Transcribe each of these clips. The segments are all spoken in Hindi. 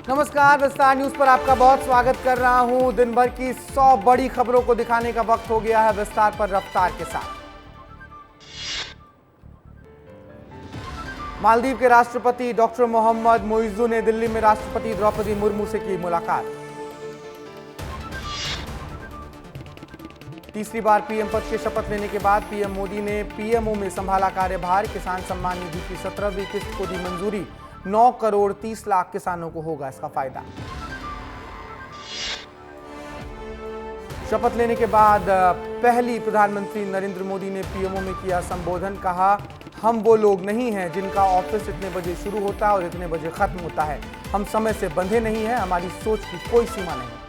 नमस्कार, विस्तार न्यूज पर आपका बहुत स्वागत कर रहा हूं। दिन भर की 100 बड़ी खबरों को दिखाने का वक्त हो गया है विस्तार पर रफ्तार के साथ। मालदीव के राष्ट्रपति डॉक्टर मोहम्मद मोइज़ू ने दिल्ली में राष्ट्रपति द्रौपदी मुर्मू से की मुलाकात। तीसरी बार पीएम पद के शपथ लेने के बाद पीएम मोदी ने पीएमओ में संभाला कार्यभार। किसान सम्मान निधि की 17वीं किस्त को दी मंजूरी। 9 करोड़ 30 लाख किसानों को होगा इसका फायदा। शपथ लेने के बाद पहली प्रधानमंत्री नरेंद्र मोदी ने पीएमओ में किया संबोधन। कहा, हम वो लोग नहीं हैं जिनका ऑफिस इतने बजे शुरू होता है और इतने बजे खत्म होता है। हम समय से बंधे नहीं हैं, हमारी सोच की कोई सीमा नहीं।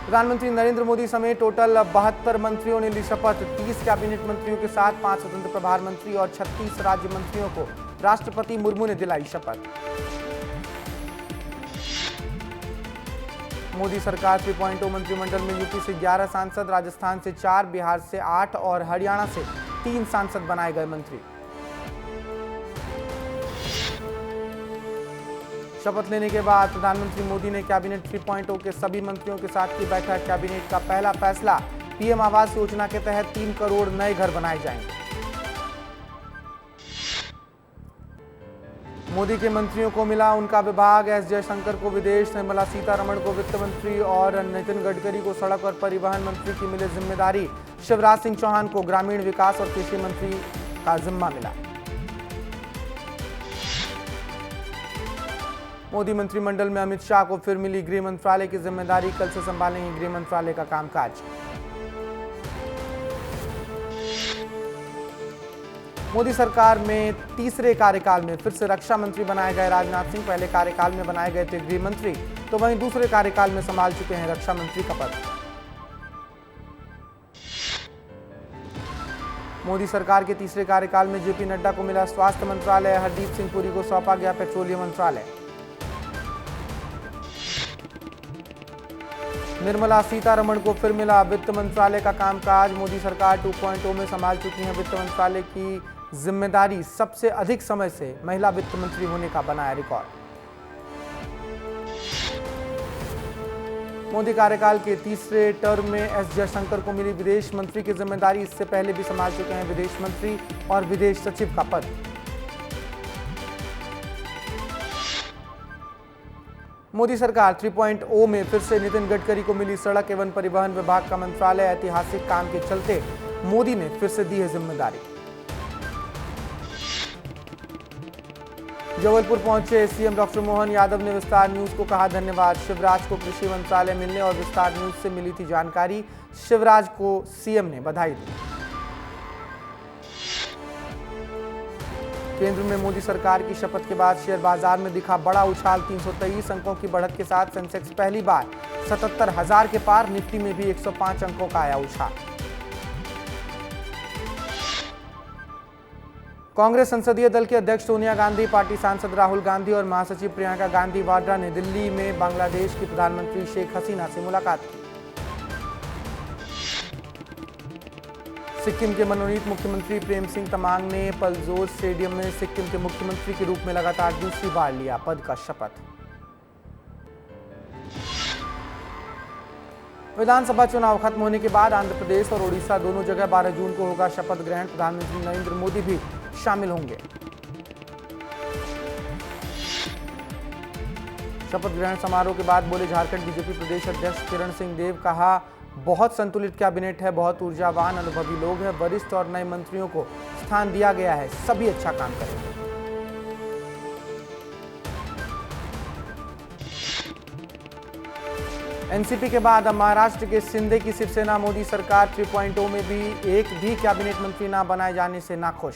प्रधानमंत्री नरेंद्र मोदी समेत टोटल 72 मंत्रियों ने ली शपथ। 30 कैबिनेट मंत्रियों के साथ 5 स्वतंत्र प्रभार मंत्री और 36 राज्य मंत्रियों को राष्ट्रपति मुर्मू ने दिलाई शपथ। मोदी सरकार 3.0 मंत्रिमंडल में यूपी से 11 सांसद, राजस्थान से 4, बिहार से 8 और हरियाणा से 3 सांसद बनाए गए मंत्री। शपथ लेने के बाद प्रधानमंत्री मोदी ने कैबिनेट 3.0 के सभी मंत्रियों के साथ की बैठक। कैबिनेट का पहला फैसला, पीएम आवास योजना के तहत 3 करोड़ नए घर बनाए जाएंगे। मोदी के मंत्रियों को मिला उनका विभाग। एस जयशंकर को विदेश, निर्मला सीतारमण को वित्त मंत्री और नितिन गडकरी को सड़क और परिवहन मंत्री की मिली जिम्मेदारी। शिवराज सिंह चौहान को ग्रामीण विकास और कृषि मंत्री का जिम्मा मिला। मोदी मंत्रिमंडल में अमित शाह को फिर मिली गृह मंत्रालय की जिम्मेदारी। कल से संभालेंगे गृह मंत्रालय का कामकाज। मोदी सरकार में तीसरे कार्यकाल में फिर से रक्षा मंत्री बनाए गए राजनाथ सिंह। पहले कार्यकाल में बनाए गए थे गृह मंत्री, तो वहीं दूसरे कार्यकाल में संभाल चुके हैं रक्षा मंत्री का पद। मोदी सरकार के तीसरे कार्यकाल में जेपी नड्डा को मिला स्वास्थ्य मंत्रालय। हरदीप सिंह पुरी को सौंपा गया पेट्रोलियम मंत्रालय। निर्मला सीतारमण को फिर मिला वित्त मंत्रालय का कामकाज। मोदी सरकार 2.0 में संभाल चुकी है वित्त मंत्रालय की जिम्मेदारी। सबसे अधिक समय से महिला वित्त मंत्री होने का बनाया रिकॉर्ड। मोदी कार्यकाल के तीसरे टर्म में एस जयशंकर को मिली विदेश मंत्री की जिम्मेदारी। इससे पहले भी संभाल चुके हैं विदेश मंत्री और विदेश सचिव का पद। मोदी सरकार 3.0 में फिर से नितिन गडकरी को मिली सड़क एवं परिवहन विभाग का मंत्रालय। ऐतिहासिक काम के चलते मोदी ने फिर से दी है जिम्मेदारी। जबलपुर पहुंचे सीएम डॉक्टर मोहन यादव ने विस्तार न्यूज को कहा धन्यवाद। शिवराज को कृषि मंत्रालय मिलने और विस्तार न्यूज से मिली थी जानकारी। शिवराज को सीएम ने बधाई दी। केंद्र में मोदी सरकार की शपथ के बाद शेयर बाजार में दिखा बड़ा उछाल। 323 अंकों की बढ़त के साथ सेंसेक्स पहली बार 77,000 के पार। निफ्टी में भी 105 अंकों का आया उछाल। कांग्रेस संसदीय दल के अध्यक्ष सोनिया गांधी, पार्टी सांसद राहुल गांधी और महासचिव प्रियंका गांधी वाड्रा ने दिल्ली में बांग्लादेश की प्रधानमंत्री शेख हसीना से मुलाकात की। सिक्किम के मनोनीत मुख्यमंत्री प्रेम सिंह तमांग ने पलजोर स्टेडियम में सिक्किम के मुख्यमंत्री के रूप में लगातार दूसरी बार लिया पद का शपथ। विधानसभा चुनाव खत्म होने के बाद आंध्र प्रदेश और ओडिशा दोनों जगह 12 जून को होगा शपथ ग्रहण। प्रधानमंत्री नरेंद्र मोदी भी शामिल होंगे। शपथ ग्रहण समारोह के बाद बोले झारखंड बीजेपी प्रदेश अध्यक्ष किरण सिंह देव। कहा, बहुत संतुलित कैबिनेट है, बहुत ऊर्जावान अनुभवी लोग हैं। वरिष्ठ और नए मंत्रियों को स्थान दिया गया है, सभी अच्छा काम करेंगे। एनसीपी के बाद अब महाराष्ट्र के शिंदे की शिवसेना मोदी सरकार 3.0 में भी एक भी कैबिनेट मंत्री ना बनाए जाने से नाखुश।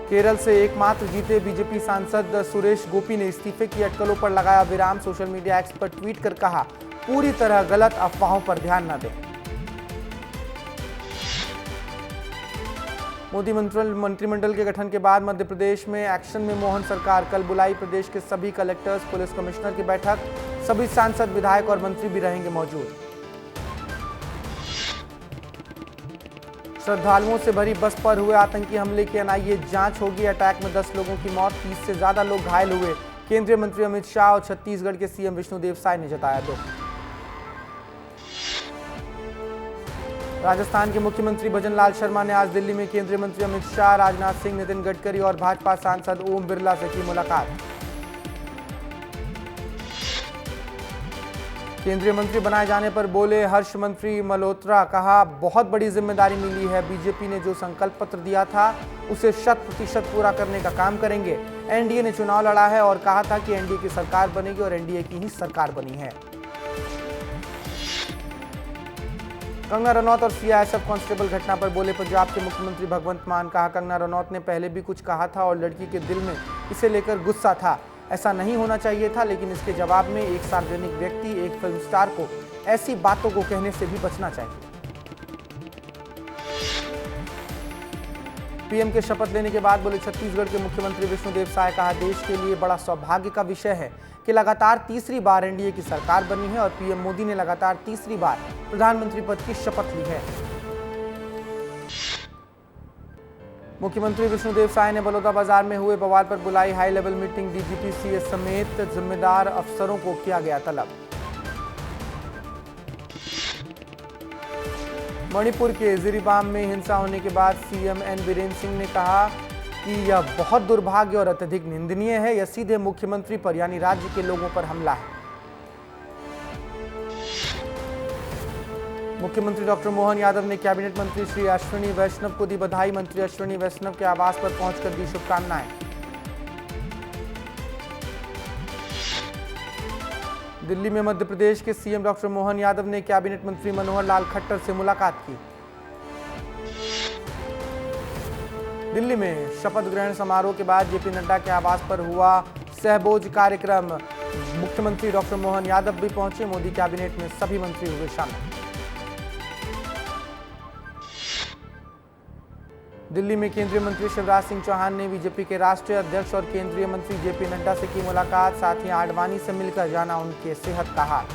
केरल से एकमात्र जीते बीजेपी सांसद सुरेश गोपी ने इस्तीफे की अटकलों पर लगाया विराम। सोशल मीडिया एक्स पर ट्वीट कर कहा, पूरी तरह गलत अफवाहों पर ध्यान न दें। मोदी मंत्रिमंडल के गठन के बाद मध्य प्रदेश में एक्शन में मोहन सरकार। कल बुलाई प्रदेश के सभी कलेक्टर्स, पुलिस कमिश्नर की बैठक। सभी सांसद, विधायक और मंत्री भी रहेंगे मौजूद। श्रद्धालुओं से भरी बस पर हुए आतंकी हमले की एनआईए जांच होगी। अटैक में 10 लोगों की मौत, 30 से ज्यादा लोग घायल हुए। केंद्रीय मंत्री अमित शाह और छत्तीसगढ़ के सीएम विष्णुदेव साय ने जताया दुख। राजस्थान के मुख्यमंत्री भजनलाल शर्मा ने आज दिल्ली में केंद्रीय मंत्री अमित शाह, राजनाथ सिंह, नितिन गडकरी और भाजपा सांसद ओम बिरला से की मुलाकात। केंद्रीय मंत्री बनाए जाने पर बोले हर्ष मंत्री मल्होत्रा, कहा बहुत बड़ी जिम्मेदारी मिली है। बीजेपी ने जो संकल्प पत्र दिया था उसे 100% पूरा करने का काम करेंगे। एनडीए ने चुनाव लड़ा है और कहा था कि एनडीए की सरकार बनेगी और एनडीए की ही सरकार बनी है। कंगना रनौत और सीआईएसएफ कांस्टेबल घटना पर बोले पंजाब के मुख्यमंत्री भगवंत मान, कहा कंगना रनौत ने पहले भी कुछ कहा था और लड़की के दिल में इसे लेकर गुस्सा था। ऐसा नहीं होना चाहिए था, लेकिन इसके जवाब में एक सार्वजनिक व्यक्ति, एक फिल्म स्टार को ऐसी बातों को कहने से भी बचना चाहिए। पीएम के शपथ लेने के बाद बोले छत्तीसगढ़ के मुख्यमंत्री विष्णुदेव साय, कहा देश के लिए बड़ा सौभाग्य का विषय है कि लगातार तीसरी बार एनडीए की सरकार बनी है और पीएम मोदी ने लगातार तीसरी बार प्रधानमंत्री पद की शपथ ली है। मुख्यमंत्री विष्णुदेव साय ने बलौदाबाजार में हुए बवाल पर बुलाई high level meeting. DGP, CS समेत जिम्मेदार अफसरों को किया गया तलब। मणिपुर के जिरीबाम में हिंसा होने के बाद सीएम एन बीरेन सिंह ने कहा कि यह बहुत दुर्भाग्य और अत्यधिक निंदनीय है। यह सीधे मुख्यमंत्री पर यानी राज्य के लोगों पर हमला है। मुख्यमंत्री डॉक्टर मोहन यादव ने कैबिनेट मंत्री श्री अश्विनी वैष्णव को दी बधाई। मंत्री अश्विनी वैष्णव के आवास पर पहुंचकर दी शुभकामनाएं। दिल्ली में मध्य प्रदेश के सीएम डॉक्टर मोहन यादव ने कैबिनेट मंत्री मनोहर लाल खट्टर से मुलाकात की। दिल्ली में शपथ ग्रहण समारोह के बाद जेपी नड्डा के आवास पर हुआ सहभोज कार्यक्रम। मुख्यमंत्री डॉक्टर मोहन यादव भी पहुंचे। मोदी कैबिनेट में सभी मंत्री हुए शामिल। दिल्ली में केंद्रीय मंत्री शिवराज सिंह चौहान ने बीजेपी के राष्ट्रीय अध्यक्ष और केंद्रीय मंत्री जेपी नड्डा से की मुलाकात। साथ ही आडवाणी से मिलकर जाना उनके सेहत का हाल।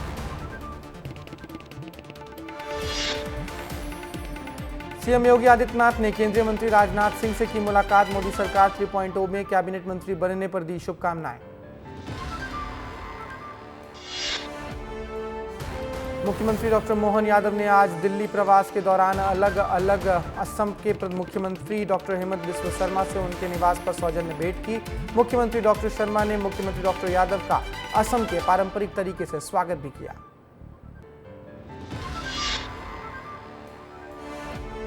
सीएम योगी आदित्यनाथ ने केंद्रीय मंत्री राजनाथ सिंह से की मुलाकात। मोदी सरकार 3.0 में कैबिनेट मंत्री बनने पर दी शुभकामनाएं। मुख्यमंत्री डॉक्टर मोहन यादव ने आज दिल्ली प्रवास के दौरान अलग अलग असम के मुख्यमंत्री डॉक्टर हेमंत बिस्वा शर्मा से उनके निवास पर सौजन्य भेंट की। मुख्यमंत्री डॉक्टर शर्मा ने मुख्यमंत्री डॉक्टर यादव का असम के पारंपरिक तरीके से स्वागत भी किया।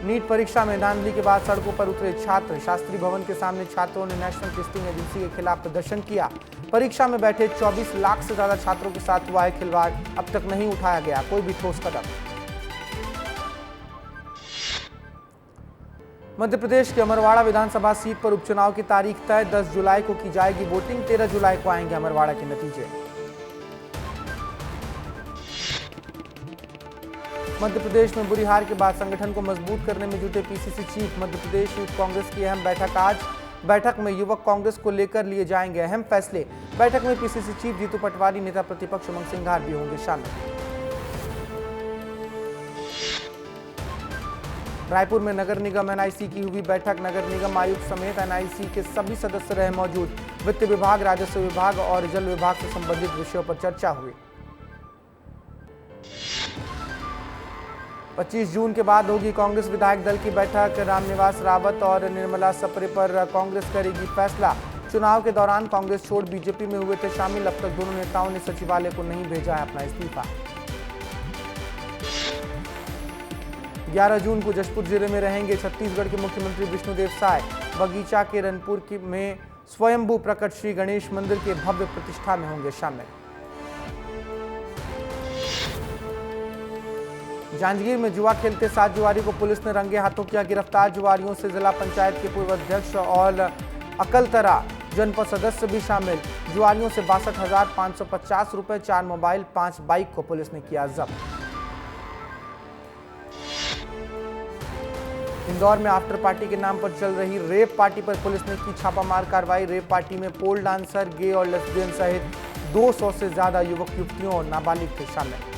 नीट परीक्षा में धांधली के बाद सड़कों पर उतरे छात्र। शास्त्री भवन के सामने छात्रों ने नेशनल टेस्टिंग एजेंसी के खिलाफ प्रदर्शन किया। परीक्षा में बैठे 24 लाख से ज्यादा छात्रों के साथ हुआ है खिलवाड़। अब तक नहीं उठाया गया कोई भी ठोस कदम। मध्य प्रदेश के अमरवाड़ा विधानसभा सीट पर उपचुनाव की तारीख तय। 10 जुलाई को की जाएगी वोटिंग। 13 जुलाई को आएंगे अमरवाड़ा के नतीजे। मध्य प्रदेश में बुरी हार के बाद संगठन को मजबूत करने में जुटे PCC chief. Madhya Pradesh youth Congress की अहम बैठक आज। बैठक में युवक कांग्रेस को लेकर लिए जाएंगे अहम फैसले। बैठक में पीसीसी चीफ जीतू पटवारी, नेता प्रतिपक्ष उमंग सिंघार भी होंगे शामिल। रायपुर में नगर निगम एनआईसी की हुई बैठक। नगर निगम आयुक्त समेत एनआईसी के सभी सदस्य रहे मौजूद। वित्त विभाग, राजस्व विभाग और जल विभाग से संबंधित विषयों पर चर्चा हुई। 25 जून के बाद होगी कांग्रेस विधायक दल की बैठक। रामनिवास रावत और निर्मला सप्रे पर कांग्रेस करेगी फैसला। चुनाव के दौरान कांग्रेस छोड़ बीजेपी में हुए थे शामिल। अब तक दोनों नेताओं ने सचिवालय को नहीं भेजा है अपना इस्तीफा। 11 जून को जशपुर जिले में रहेंगे छत्तीसगढ़ के मुख्यमंत्री विष्णुदेव साय। बगीचा के रनपुर में स्वयंभू प्रकट श्री गणेश मंदिर के भव्य प्रतिष्ठा में होंगे शामिल। जांजगीर में जुआ खेलते 7 जुआरी को पुलिस ने रंगे हाथों किया गिरफ्तार। जुआरियों से जिला पंचायत के पूर्व अध्यक्ष और अकलतरा जनपद सदस्य भी शामिल। जुआरियों से 62,550 रुपए, 4 मोबाइल, 5 बाइक को पुलिस ने किया जब्त। इंदौर में आफ्टर पार्टी के नाम पर चल रही रेप पार्टी पर पुलिस ने की छापामार कार्रवाई। रेप पार्टी में पोल डांसर, गे और लेस्बियन सहित 200 से ज्यादा युवक युवतियों और नाबालिग थे शामिल।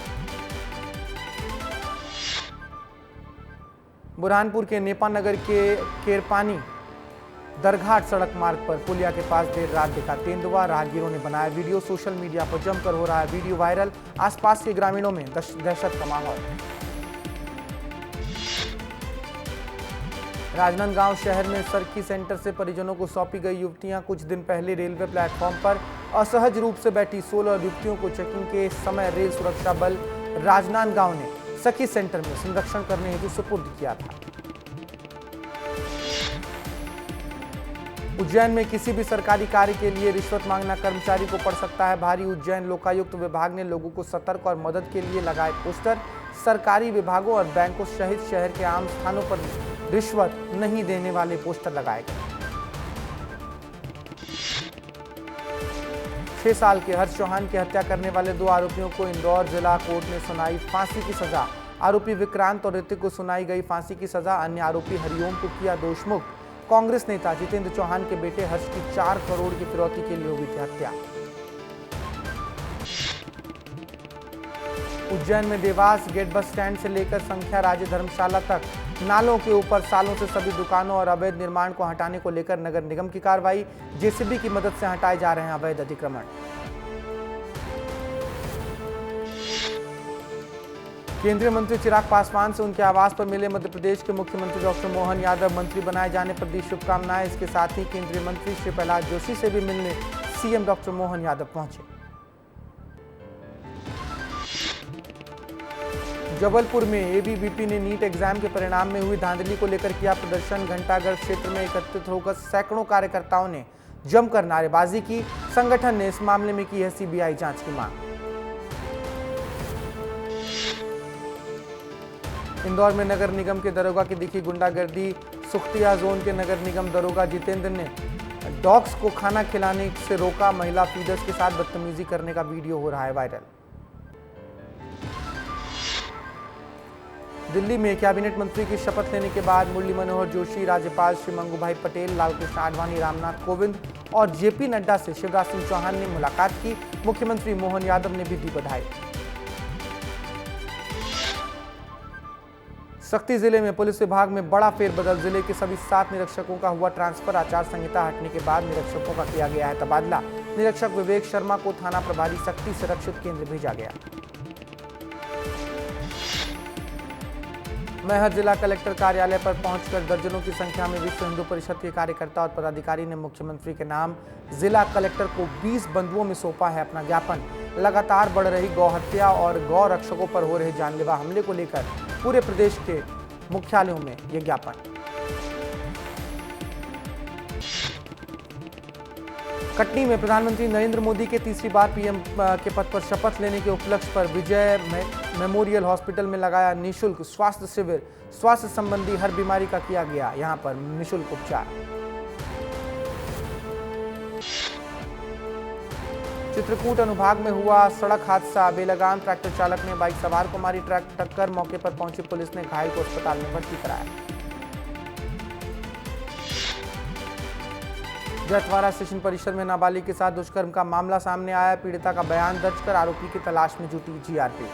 बुरहानपुर के नेपा नगर के केरपानी दरघाट सड़क मार्ग पर पुलिया के पास देर रात दिखा तेंदुआ। राहगीरों ने बनाया वीडियो, सोशल मीडिया पर जमकर हो रहा है वीडियो वायरल। आसपास के ग्रामीणों में दहशत का माहौल। राजनांदगांव शहर में सर्की सेंटर से परिजनों को सौंपी गई युवतियां। कुछ दिन पहले रेलवे प्लेटफॉर्म पर असहज रूप से बैठी 16 युवतियों को चेकिंग के समय रेल सुरक्षा बल राजनांदगांव ने सखी सेंटर में संरक्षण करने हेतु सुपुर्द किया था। उज्जैन में किसी भी सरकारी कार्य के लिए रिश्वत मांगना कर्मचारी को पड़ सकता है भारी। उज्जैन लोकायुक्त विभाग ने लोगों को सतर्क और मदद के लिए लगाए पोस्टर। सरकारी विभागों और बैंकों सहित शहर के आम स्थानों पर रिश्वत नहीं देने वाले पोस्टर लगाए गए। 6 साल के हर्ष चौहान की हत्या करने वाले 2 आरोपियों को इंदौर जिला कोर्ट ने सुनाई फांसी की सजा। आरोपी विक्रांत और ऋतिक को सुनाई गई फांसी की सजा। अन्य आरोपी हरिओम को किया दोषमुक्त। कांग्रेस नेता जितेंद्र चौहान के बेटे हर्ष की 4 करोड़ की फिरौती के लिए हुई थी हत्या। उज्जैन में देवास गेट बस स्टैंड से लेकर संख्या राज्य धर्मशाला तक नालों के ऊपर सालों से सभी दुकानों और अवैध निर्माण को हटाने को लेकर नगर निगम की कार्रवाई। जेसीबी की मदद से हटाए जा रहे हैं अवैध अतिक्रमण। केंद्रीय मंत्री चिराग पासवान से उनके आवास पर मिले मध्य प्रदेश के मुख्यमंत्री डॉक्टर मोहन यादव। मंत्री बनाए जाने पर दी शुभकामनाएं। इसके साथ ही केंद्रीय मंत्री श्री प्रहलाद जोशी से भी मिलने सीएम डॉक्टर मोहन यादव पहुंचे। जबलपुर में एबीवीपी ने नीट एग्जाम के परिणाम में हुई धांधली को लेकर किया प्रदर्शन। घंटागढ़ क्षेत्र में एकत्रित होकर सैकड़ों कार्यकर्ताओं ने जमकर नारेबाजी की। संगठन ने इस मामले में की है सीबीआई जांच की मांग। इंदौर में नगर निगम के दरोगा की दिखी गुंडागर्दी। सुख्तिया जोन के नगर निगम दरोगा जितेंद्र ने डॉग्स को खाना खिलाने से रोका। महिला फीडर्स के साथ बदतमीजी करने का वीडियो हो रहा है वायरल। दिल्ली में कैबिनेट मंत्री की शपथ लेने के बाद मुरली मनोहर जोशी, राज्यपाल श्री मंगूभाई पटेल, लालकृष्ण आडवाणी, रामनाथ कोविंद और जेपी नड्डा से शिवराज सिंह चौहान ने मुलाकात की। मुख्यमंत्री मोहन यादव ने भी दी बधाई। शक्ति जिले में पुलिस विभाग में बड़ा फेरबदल। जिले के सभी 7 निरीक्षकों का हुआ ट्रांसफर। आचार संहिता हटने के बाद निरीक्षकों का किया गया है तबादला। निरीक्षक विवेक शर्मा को थाना प्रभारी शक्ति सुरक्षित केंद्र भेजा गया। मैहर जिला कलेक्टर कार्यालय पर पहुंचकर दर्जनों की संख्या में विश्व हिंदू परिषद के कार्यकर्ता और पदाधिकारी ने मुख्यमंत्री के नाम जिला कलेक्टर को 20 बंधुओं में सौंपा है अपना ज्ञापन। लगातार बढ़ रही गौ हत्या और गौ रक्षकों पर हो रहे जानलेवा हमले को लेकर पूरे प्रदेश के मुख्यालयों में यह ज्ञापन। कटनी में प्रधानमंत्री नरेंद्र मोदी के तीसरी बार पीएम के पद पर शपथ लेने के उपलक्ष्य पर विजय मेमोरियल हॉस्पिटल में लगाया निःशुल्क स्वास्थ्य शिविर। स्वास्थ्य संबंधी हर बीमारी का किया गया यहां पर निःशुल्क उपचार। चित्रकूट अनुभाग में हुआ सड़क हादसा। बेलगाम ट्रैक्टर चालक ने बाइक सवार को मारी ट्रक टक्कर। मौके पर पहुंची पुलिस ने घायल को अस्पताल में भर्ती कराया। जयतवाड़ा स्टेशन परिसर में नाबालिग के साथ दुष्कर्म का मामला सामने आया। पीड़िता का बयान दर्ज कर आरोपी की तलाश में जुटी जीआरपी।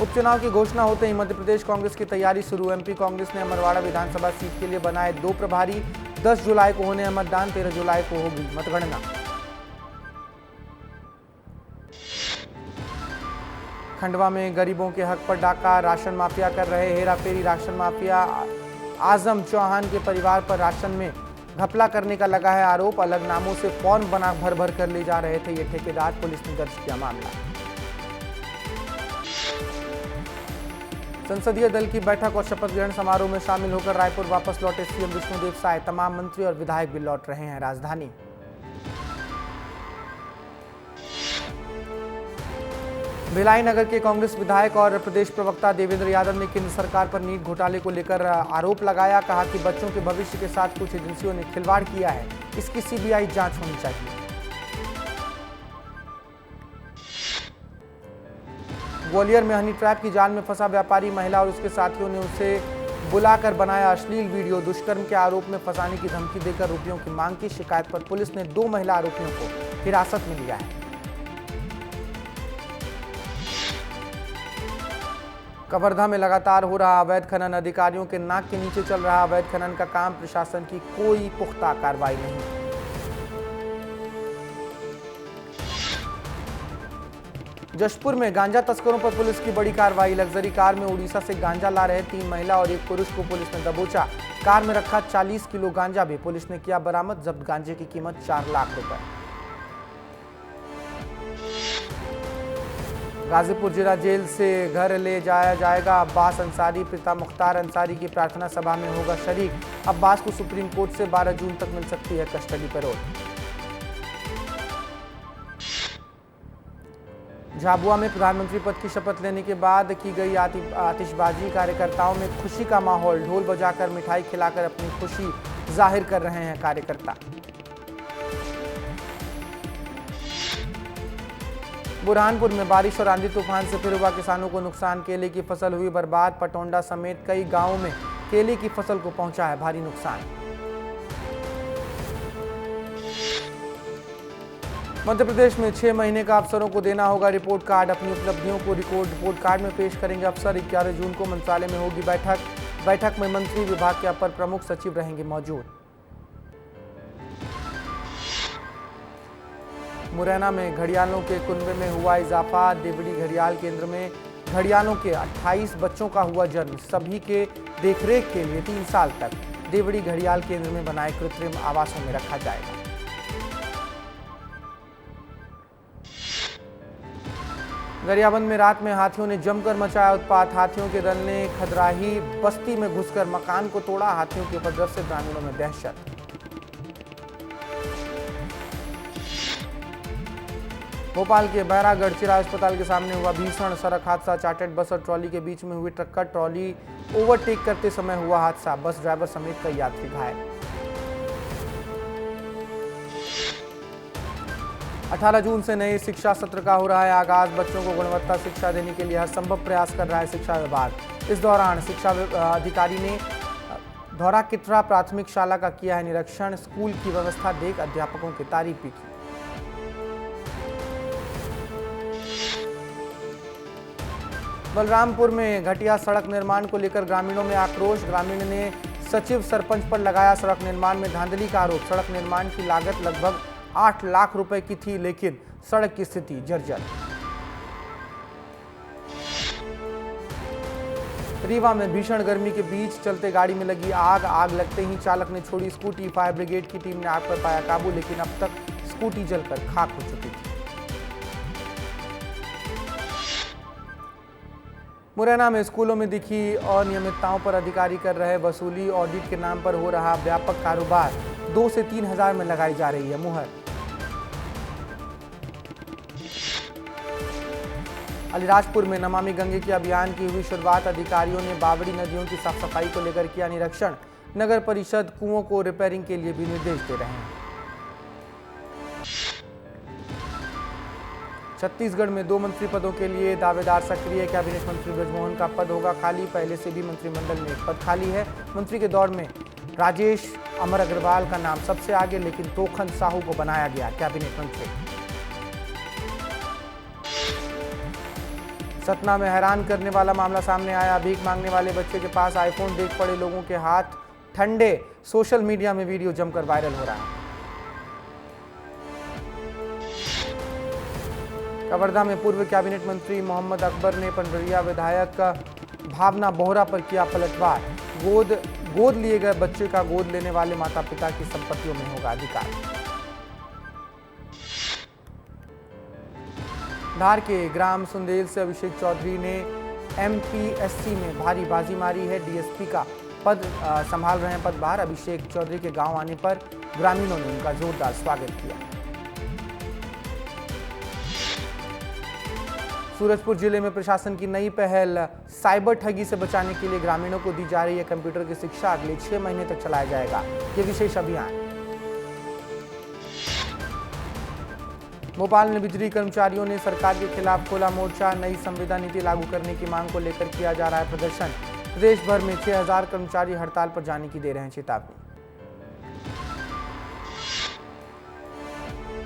उपचुनाव की घोषणा होते ही मध्य प्रदेश कांग्रेस की तैयारी शुरू। एमपी कांग्रेस ने अमरवाड़ा विधानसभा सीट के लिए बनाए 2 प्रभारी। 10 जुलाई को होने मतदान, 13 जुलाई को होगी मतगणना। खंडवा में गरीबों के हक पर डाका। राशन माफिया कर रहे हेराफेरी। राशन माफिया आजम चौहान के परिवार पर राशन में घपला करने का लगा है आरोप। अलग नामों से फॉर्म बना भर भर कर ले जा रहे थे ये ठेकेदार। पुलिस ने दर्ज किया मामला। संसदीय दल की बैठक और शपथ ग्रहण समारोह में शामिल होकर रायपुर वापस लौटे सीएम विष्णुदेव साय। तमाम मंत्री और विधायक भी लौट रहे हैं राजधानी। भिलाई नगर के कांग्रेस विधायक और प्रदेश प्रवक्ता देवेंद्र यादव ने केंद्र सरकार पर नीट घोटाले को लेकर आरोप लगाया। कहा कि बच्चों के भविष्य के साथ कुछ एजेंसियों ने खिलवाड़ किया है। इसकी सीबीआई जांच होनी चाहिए। ग्वालियर में हनी ट्रैप की जाल में फंसा व्यापारी। महिला और उसके साथियों ने उसे बुलाकर बनाया अश्लील वीडियो। दुष्कर्म के आरोप में फंसाने की धमकी देकर रुपयों की मांग की। शिकायत पर पुलिस ने 2 महिला आरोपियों को हिरासत में लिया है। कवर्धा में लगातार हो रहा अवैध खनन, अधिकारियों के नाक के नीचे चल रहा अवैध खनन का काम, प्रशासन की कोई पुख्ता कार्रवाई नहीं। जशपुर में गांजा तस्करों पर पुलिस की बड़ी कार्रवाई, लग्जरी कार में उड़ीसा से गांजा ला रहे 3 महिला और 1 पुरुष को पुलिस ने दबोचा। कार में रखा 40 किलो गांजा भी पुलिस ने किया बरामद, जब्त गांजे की कीमत 4 लाख रुपए। गाजीपुर जिला जेल से घर ले जाया जाएगा अब्बास अंसारी, पिता मुख्तार अंसारी की प्रार्थना सभा में होगा शरीक। अब्बास को सुप्रीम कोर्ट से 12 जून तक मिल सकती है कस्टडी पैरोल। झाबुआ में प्रधानमंत्री पद की शपथ लेने के बाद की गई आतिशबाजी, कार्यकर्ताओं में खुशी का माहौल, ढोल बजाकर मिठाई खिलाकर अपनी खुशी जाहिर कर रहे हैं कार्यकर्ता। बुरहानपुर में बारिश और आंधी तूफान से फिर हुआ किसानों को नुकसान, केले की फसल हुई बर्बाद, पटौंडा समेत कई गांवों में केले की फसल को पहुंचा है भारी नुकसान। मध्य प्रदेश में 6 महीने का अफसरों को देना होगा रिपोर्ट कार्ड, अपनी उपलब्धियों को रिपोर्ट कार्ड में पेश करेंगे अफसर। 11 जून को मंत्रालय में होगी बैठक में मंत्री विभाग के अपर प्रमुख सचिव रहेंगे मौजूद। मुरैना में घड़ियालों के कुनबे में हुआ इजाफा, देवड़ी घड़ियाल केंद्र में घड़ियालों के 28 बच्चों का हुआ जन्म, सभी के देखरेख के लिए 3 साल तक देवड़ी घड़ियाल केंद्र में बनाए कृत्रिम आवासों में रखा जाएगा। गरियाबंद में रात में हाथियों ने जमकर मचाया उत्पात, हाथियों के दल ने खदराही बस्ती में घुसकर मकान को तोड़ा, हाथियों के उपद्रव से ग्रामीणों में दहशत। भोपाल के बैरा गढ़चिरा अस्पताल के सामने हुआ भीषण सड़क हादसा, चार्टर्ड बस और ट्रॉली के बीच में हुई टक्कर, ट्रॉली ओवरटेक करते समय हुआ हादसा, बस ड्राइवर समेत कई यात्री घायल। 18 जून से नए शिक्षा सत्र का हो रहा है आगाज, बच्चों को गुणवत्ता शिक्षा देने के लिए हर संभव प्रयास कर रहा है शिक्षा विभाग। इस दौरान शिक्षा अधिकारी ने धौरा किटरा प्राथमिक शाला का किया है निरीक्षण, स्कूल की व्यवस्था देख अध्यापकों की तारीफ भी की। बलरामपुर में घटिया सड़क निर्माण को लेकर ग्रामीणों में आक्रोश, ग्रामीण ने सचिव सरपंच पर लगाया सड़क निर्माण में धांधली का आरोप। सड़क निर्माण की लागत लगभग 8 लाख रुपए की थी, लेकिन सड़क की स्थिति जर्जर। रीवा में भीषण गर्मी के बीच चलते गाड़ी में लगी आग लगते ही चालक ने छोड़ी स्कूटी, फायर ब्रिगेड की टीम ने आग पर पाया काबू, लेकिन अब तक स्कूटी जलकर खाक हो चुकी थी। मुरैना में स्कूलों में दिखी अनियमितताओं पर अधिकारी कर रहे वसूली, ऑडिट के नाम पर हो रहा व्यापक कारोबार, 2 से 3 हजार में लगाई जा रही है मुहर। अलीराजपुर में नमामि गंगे के अभियान की हुई शुरुआत, अधिकारियों ने बावड़ी नदियों की साफ सफाई को लेकर किया निरीक्षण, नगर परिषद कुओं को रिपेयरिंग के लिए भी निर्देश दे रहे हैं। छत्तीसगढ़ में 2 मंत्री पदों के लिए दावेदार सक्रिय, कैबिनेट मंत्री बृजमोहन का पद होगा खाली, पहले से भी मंत्रिमंडल में एक पद खाली है। मंत्री के दौर में राजेश अमर अग्रवाल का नाम सबसे आगे, लेकिन तोखन साहू को बनाया गया कैबिनेट मंत्री। सतना में हैरान करने वाला मामला सामने आया, भीख मांगने वाले बच्चे के पास आईफोन देख पड़े लोगों के हाथ ठंडे, सोशल मीडिया में वीडियो जमकर वायरल हो रहा है। कवर्धा में पूर्व कैबिनेट मंत्री मोहम्मद अकबर ने पंडरिया विधायक भावना बोहरा पर किया पलटवार, गोद लिए गए बच्चे का गोद लेने वाले माता पिता की संपत्तियों में होगा अधिकार। धार के ग्राम सुंदेल से अभिषेक चौधरी ने एमपीएससी में भारी बाजी मारी है, डीएसपी का पद संभाल रहे हैं पदभार। अभिषेक चौधरी के गांव आने पर ग्रामीणों ने उनका जोरदार स्वागत किया। सूरजपुर जिले में प्रशासन की नई पहल, साइबर ठगी से बचाने के लिए ग्रामीणों को दी जा रही है कंप्यूटर की शिक्षा, अगले 6 महीने तक चलाया जाएगा ये विशेष अभियान। भोपाल में बिजली कर्मचारियों ने सरकार के खिलाफ खोला मोर्चा, नई संविदा नीति लागू करने की मांग को लेकर किया जा रहा है प्रदर्शन। प्रदेश भर में 6000 कर्मचारी हड़ताल पर जाने की दे रहे हैं चेतावनी।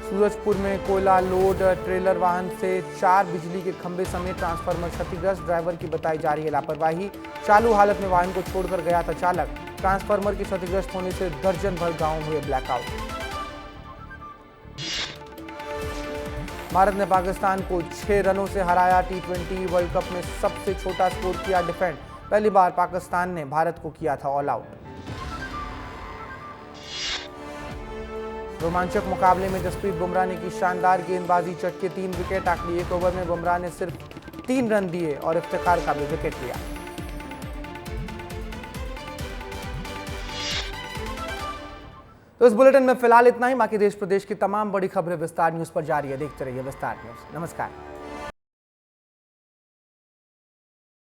सूरजपुर में कोयला लोड ट्रेलर वाहन से 4 बिजली के खंभे समेत ट्रांसफार्मर क्षतिग्रस्त, ड्राइवर की बताई जा रही है लापरवाही। चालू हालत में वाहन को छोड़कर गया था चालक। ट्रांसफार्मर के क्षतिग्रस्त होने से दर्जन भर गांव हुए ब्लैकआउट। भारत ने पाकिस्तान को 6 रनों से हराया। T20 वर्ल्ड कप में सबसे छोटा स्कोर किया डिफेंड। पहली बार पाकिस्तान ने भारत को किया था ऑल आउट। रोमांचक मुकाबले में जसप्रीत बुमराह ने की शानदार गेंदबाजी, चटके 3 विकेट। आखिरी 1 ओवर में बुमराह ने सिर्फ 3 रन दिए और इफ्तिखार का भी विकेट लिया। तो इस बुलेटिन में फिलहाल इतना ही। बाकी देश प्रदेश की तमाम बड़ी खबरें विस्तार न्यूज पर जारी है। देखते रहिए विस्तार न्यूज। नमस्कार।